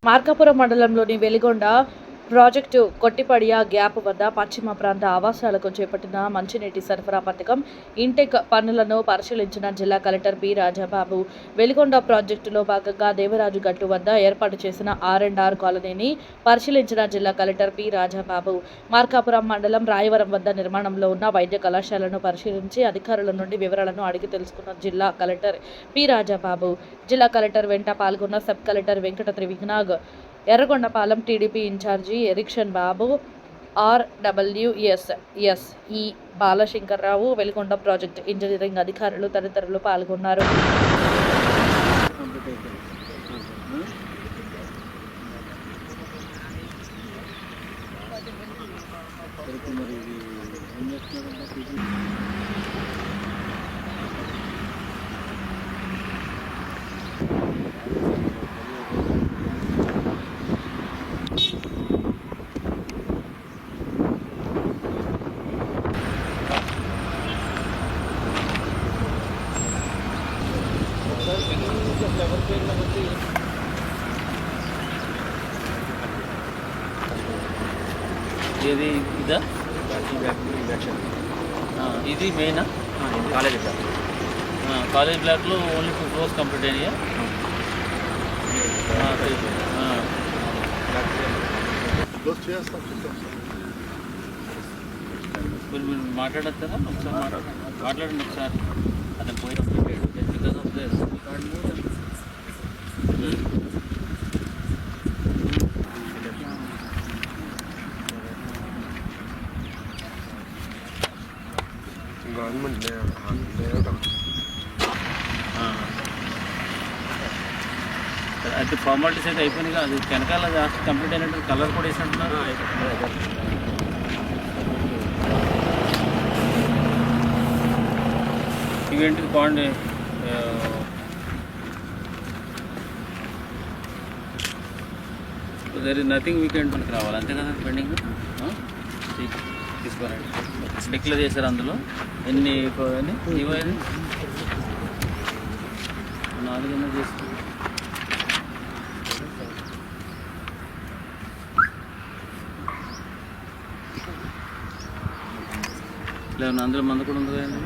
మార్కాపురం మండలంలోని Veligonda project కొట్టిపడియా gap వద్ద పశ్చిమ ప్రాంత ఆవాసాలకు చేపట్టిన మంచినీటి సరఫరా పథకం ఇంటెక్ పనులను పరిశీలించిన జిల్లా కలెక్టర్ బి రాజాబాబు. వెలిగొండ ప్రాజెక్టులో భాగంగా దేవరాజు గట్టు వద్ద ఏర్పాటు చేసిన R&R కాలనీని పరిశీలించిన జిల్లా కలెక్టర్ బి రాజాబాబు. మార్కాపురం మండలం రాయవరం వద్ద నిర్మాణంలో ఉన్న వైద్య కళాశాలను పరిశీలించి అధికారుల నుండి వివరాలను అడిగి తెలుసుకున్న జిల్లా కలెక్టర్ పి రాజాబాబు. జిల్లా కలెక్టర్ వెంట పాల్గొన్న sub collector Venkata Trivinag, Yerragondapalem TDP incharge Erikshan Babu, RWSS E Balashankarrao, Veligonda project engineering అధికారులు తదితరులు పాల్గొన్నారు. ఇది ఇదా ఇది మెయినా కాలేజ్ బ్లాక్. కాలేజ్ బ్లాక్లో ఓన్లీ 2 floors కంప్లీట్ అయినాయా? మీరు మాట్లాడతారా? ఒకసారి మాట్లాడండి ఒకసారి. అతను పోయినప్పుడు బికాస్ ఆఫ్ దిస్ గవర్నమెంట్ అయితే ఫార్మాలిటీస్ అయితే అయిపోయినాయి. అది వెనకాల కంప్లీట్ అయినట్టు కలర్ కూడా వేసినట్టున్నారు. ఇవేంటిది bond there is nothing weekend రావాలి అంతే కదా పెండింగ్. తీసుకోరండి. డిక్లేర్ చేశారు అందులో ఎన్ని ఇవ్వాలి 4 చేసి లేదు అందులో మందు కూడా ఉంది కదండి.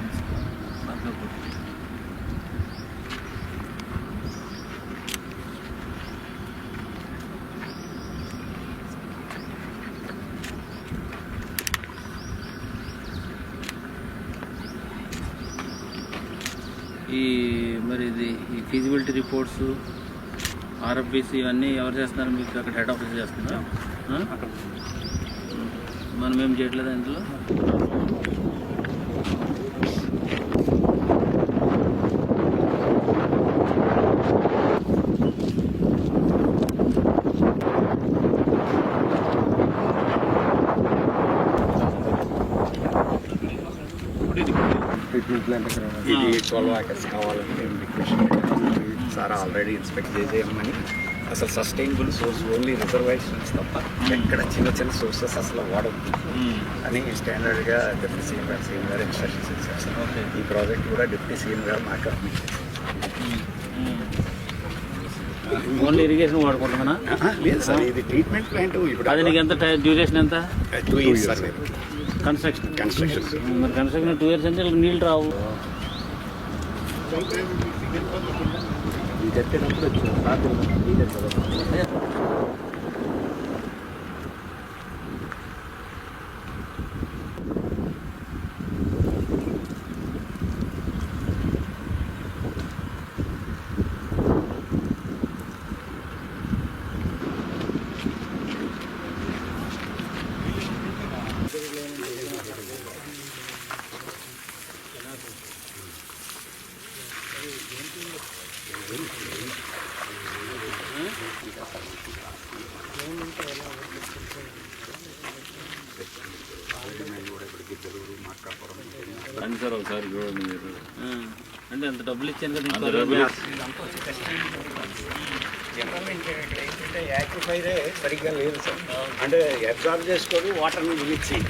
ఈ మరి ఇది ఈ ఫీజిబిలిటీ రిపోర్ట్స్ RFBC ఇవన్నీ ఎవరు చేస్తున్నారు? మీకు అక్కడ హెడ్ ఆఫీస్ చేస్తున్నారా? మనం ఏం చేయట్లేదు ఇందులో. ట్రీట్మెంట్ ప్లాంట్ ఇది 12 acres కావాలని మేము రిక్వెస్ట్ సార్ ఆల్రెడీ ఇన్స్పెక్ట్ చేసేయమని. అసలు సస్టైనబుల్ సోర్స్ ఓన్లీ రిజర్వేషన్స్ తప్ప ఎక్కడ చిన్న చిన్న సోర్సెస్ అసలు వాడవద్దు అని స్టాండర్డ్గా డిప్యూటీ సీఎం గారు ఇన్స్ట్రక్షన్స్ ఇచ్చారు సార్. ఈ ప్రాజెక్ట్ కూడా డిప్యూటీ సీఎం గారు మాకు అప్డేట్ చేశారు. ఓన్లీ ఇరిగేషన్ వాడుకుంటున్నా? లేదు సార్, ఇది ట్రీట్మెంట్ ప్లాంట్. ఇప్పుడు అది నీకు ఎంత డ్యూరేషన్ ఎంత? 2 years సార్. కన్స్ట్రక్షన్ మరి కన్స్ట్రక్షన్ 2 years అంటే నీళ్ళు రావు. ఇది చెప్పినప్పుడు రండి సార్ ఒకసారి చూడండి మీరు. అంటే అంత డబ్బులు ఇచ్చాను కదా. జనరల్ ఇక్కడ ఏంటంటే యాక్టిఫైరే సరిగ్గా లేదు సార్. అంటే అబ్జర్వ్ చేసుకొని వాటర్ని రిలీజ్ చేయి.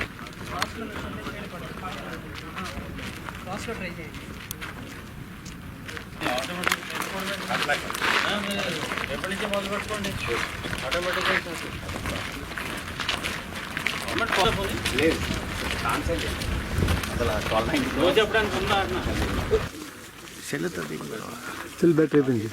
ఎప్పటి నుంచి మొదలు పెట్టుకోండి ఆటోమేటిక్గా లేదు కాన్సెప్ట్ అసలు 1290 రోజు చెప్పడానికి ఉందా అన్న చెల్లుతుంది. సెల్ బ్యాటరీ అయిపోయింది.